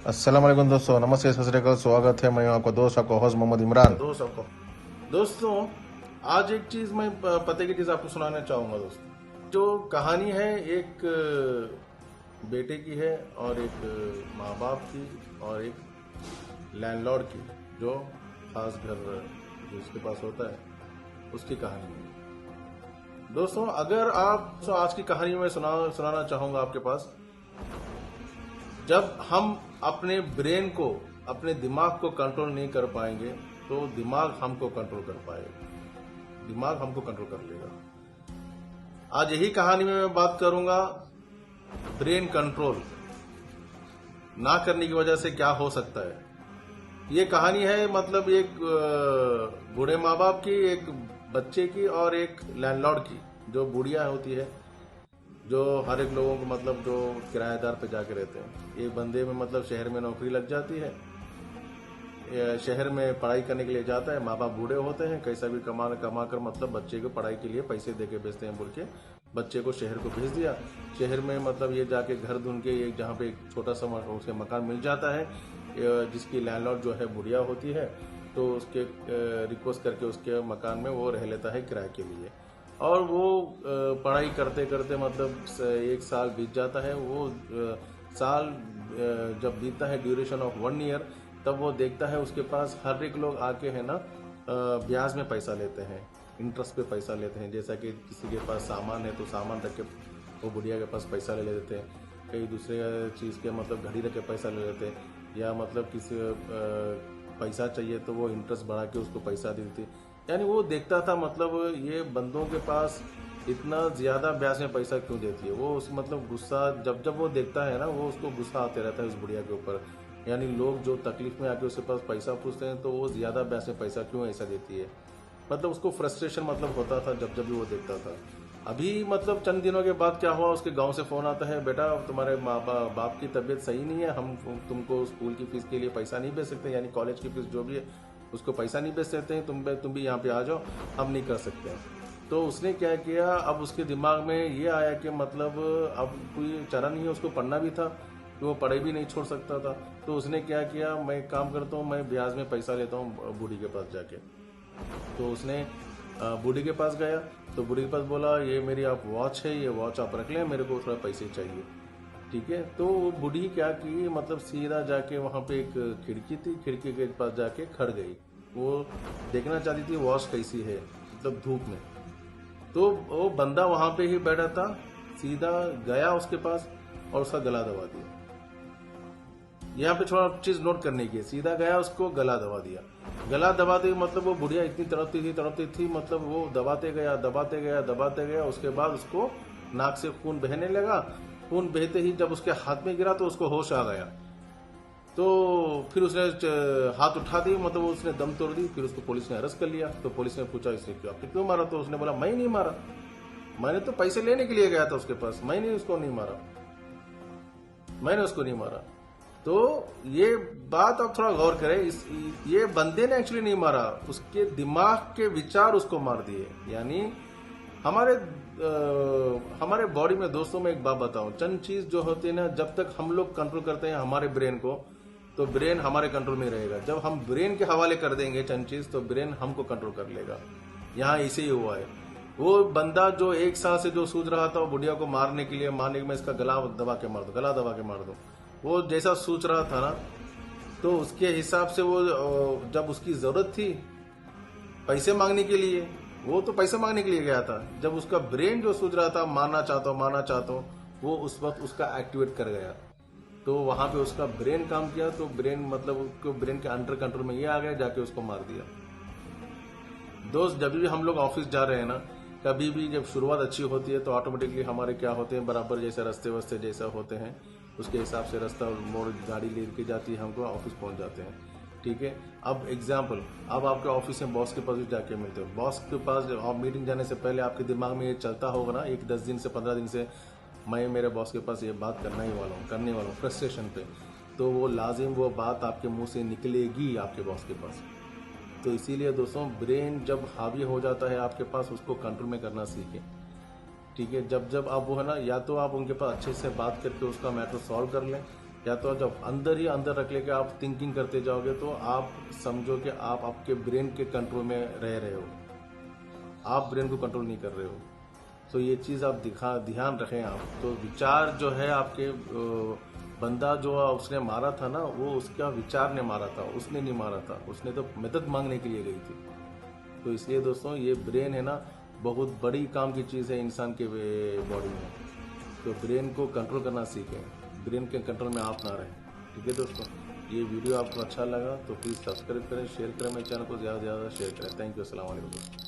अस्सलाम वालेकुम दोस्तों, नमस्ते, सत श्री अकाल। स्वागत है, मैं आपका दोस्त, आपका होस्ट मोहम्मद इमरान। दोस्तों, आज एक चीज मैं पते की चीज आपको सुनाना चाहूंगा। दोस्तों, जो कहानी है एक बेटे की है और एक माँ बाप की और एक लैंडलॉर्ड की, जो खास घर जिसके पास होता है उसकी कहानी है। दोस्तों, अगर आप तो आज की कहानी में सुनाना चाहूंगा आपके पास। जब हम अपने ब्रेन को, अपने दिमाग को कंट्रोल नहीं कर पाएंगे तो दिमाग हमको कंट्रोल कर पाएगा, दिमाग हमको कंट्रोल कर लेगा। आज यही कहानी में मैं बात करूंगा, ब्रेन कंट्रोल ना करने की वजह से क्या हो सकता है। ये कहानी है मतलब एक बूढ़े माँ बाप की, एक बच्चे की और एक लैंडलॉर्ड की, जो बुढ़िया होती है, जो हर एक लोगों को मतलब जो किराएदार पे जाके रहते हैं। एक बंदे में मतलब शहर में नौकरी लग जाती है, शहर में पढ़ाई करने के लिए जाता है। माँ बाप बूढ़े होते हैं, कैसा भी कमा कर मतलब बच्चे को पढ़ाई के लिए पैसे दे के भेजते हैं बोल के बच्चे को शहर को भेज दिया। शहर में मतलब ये जाके घर ढूंढ के एक जहाँ पे एक छोटा सा उसे मकान मिल जाता है, जिसकी लैंडलॉर्ड जो है बुढ़िया होती है, तो उसके रिक्वेस्ट करके उसके मकान में वो रह लेता है किराए के लिए। और वो पढ़ाई करते करते मतलब एक साल बीत जाता है। वो साल जब बीतता है, ड्यूरेशन ऑफ 1 ईयर, तब वो देखता है उसके पास हर एक लोग आके है ना ब्याज में पैसा लेते हैं, इंटरेस्ट पे पैसा लेते हैं। जैसा कि किसी के पास सामान है तो सामान रख के वो बुढ़िया के पास पैसा ले लेते हैं, कई दूसरे चीज़ के मतलब घड़ी रख के पैसा ले लेते हैं, या मतलब किसी पैसा चाहिए तो वो इंटरेस्ट बढ़ा के उसको पैसा देती। यानी वो देखता था मतलब ये बंदों के पास इतना ज्यादा ब्याज में पैसा क्यों देती है। वो उस मतलब गुस्सा जब वो देखता है ना, वो उसको गुस्सा आते रहता है उस बुढ़िया के ऊपर। यानी लोग जो तकलीफ में आके उसके पास पैसा पूछते हैं तो वो ज्यादा ब्याज में पैसा क्यों ऐसा देती है, मतलब उसको फ्रस्ट्रेशन मतलब होता था जब भी वो देखता था। अभी मतलब चंद दिनों के बाद क्या हुआ, उसके गांव से फोन आता है, बेटा तुम्हारे माँ बाप की तबीयत सही नहीं है, हम तुमको स्कूल की फीस के लिए पैसा नहीं भेज सकते, यानी कॉलेज की फीस जो भी है उसको पैसा नहीं भेज सकते हैं, तुम भी यहाँ पे आ जाओ, हम नहीं कर सकते हैं। तो उसने क्या किया, अब उसके दिमाग में ये आया कि मतलब अब कोई चारा नहीं है, उसको पढ़ना भी था कि वो पढ़ाई भी नहीं छोड़ सकता था। तो उसने क्या किया, मैं एक काम करता हूँ, मैं ब्याज में पैसा लेता हूँ बूढ़ी के पास जाके। तो उसने बूढ़ी के पास गया तो बूढ़ी के पास बोला, ये मेरी आप वॉच है, ये वॉच आप रख लें, मेरे को थोड़ा पैसे चाहिए। ठीक है, तो बूढ़ी क्या की, मतलब सीधा जाके वहां पे एक खिड़की थी, खिड़की के पास जाके खड़ गई। वो देखना चाहती थी वॉच कैसी है, मतलब धूप में। तो वो बंदा वहां पे ही बैठा था, सीधा गया उसके पास और उसका गला दबा दिया। यहाँ पे थोड़ा चीज नोट करने की है, सीधा गया उसको गला दबा दिया। गला दबाते मतलब वो बुढ़िया इतनी तड़पती थी, मतलब वो दबाते गया। उसके बाद उसको नाक से खून बहने लगा। खून बहते ही जब उसके हाथ में गिरा तो उसको होश आ गया। तो फिर उसने हाथ उठा दी, मतलब उसने दम तोड़ दी। फिर उसको पुलिस ने अरेस्ट कर लिया। तो पुलिस ने पूछा, इसने आपने क्यों मारा? तो उसने बोला, मैं नहीं मारा, मैंने तो पैसे लेने के लिए गया था उसके पास, मैंने उसको नहीं मारा। तो ये बात आप थोड़ा गौर करें, ये बंदे ने एक्चुअली नहीं मारा, उसके दिमाग के विचार उसको मार दिए। यानी हमारे बॉडी में दोस्तों, में एक बात बताऊं, चंद चीज जो होती है ना, जब तक हम लोग कंट्रोल करते हैं हमारे ब्रेन को, तो ब्रेन हमारे कंट्रोल में रहेगा। जब हम ब्रेन के हवाले कर देंगे चंद चीज, तो ब्रेन हमको कंट्रोल कर लेगा। यहाँ इसे ही हुआ है। वो बंदा जो एक साल से जो सूझ रहा था वो बुढ़िया को मारने के लिए, मैं इसका गला दबा के मार दो, वो जैसा सोच रहा था ना, तो उसके हिसाब से वो जब उसकी जरूरत थी पैसे मांगने के लिए, वो तो पैसे मांगने के लिए गया था। जब उसका ब्रेन जो सोच रहा था मारना चाहता हूँ, वो उस वक्त उसका एक्टिवेट कर गया। तो वहां पे उसका ब्रेन काम किया, तो ब्रेन मतलब उसको ब्रेन के अंडर कंट्रोल में ये आ गया, जाके उसको मार दिया। दोस्त, जब भी हम लोग ऑफिस जा रहे हैं ना, कभी भी जब शुरुआत अच्छी होती है तो ऑटोमेटिकली हमारे क्या होते हैं, बराबर जैसे रास्ते वस्ते जैसा होते हैं उसके हिसाब से रास्ता मोड़ गाड़ी लेके जाती है, हमको ऑफिस पहुंच जाते हैं। ठीक है, अब एग्जाम्पल, अब आपके ऑफिस में बॉस के पास भी जाके मिलते हो। बॉस के पास आप मीटिंग जाने से पहले आपके दिमाग में ये चलता होगा ना, एक 10 दिन से 15 दिन से, मैं मेरे बॉस के पास ये बात करने वाला हूँ फ्रस्ट्रेशन पे। तो वो लाजिम वो बात आपके मुंह से निकलेगी आपके बॉस के पास। तो इसीलिए दोस्तों, ब्रेन जब हावी हो जाता है आपके पास, उसको कंट्रोल में करना सीखें। ठीक है, जब आप वो है ना, या तो आप उनके पास अच्छे से बात करके उसका मैटर सॉल्व कर लें, या तो जब अंदर ही अंदर रख लेके आप थिंकिंग करते जाओगे तो आप समझो कि आप आपके ब्रेन के कंट्रोल में रह रहे हो, आप ब्रेन को कंट्रोल नहीं कर रहे हो। तो ये चीज़ आप ध्यान रखें आप। तो विचार जो है आपके बंदा जो उसने मारा था ना, वो उसका विचार ने मारा था, उसने नहीं मारा था, उसने तो मदद मांगने के लिए गई थी। तो इसलिए दोस्तों ये ब्रेन है ना, बहुत बड़ी काम की चीज़ है इंसान के बॉडी में। तो ब्रेन को कंट्रोल करना सीखें, ब्रेन के कंट्रोल में आप ना रहें। ठीक है दोस्तों, ये वीडियो आपको अच्छा लगा तो प्लीज़ सब्सक्राइब करें, शेयर करें, मेरे चैनल को ज़्यादा से ज़्यादा शेयर करें। थैंक यू, अस्सलाम वालेकुम।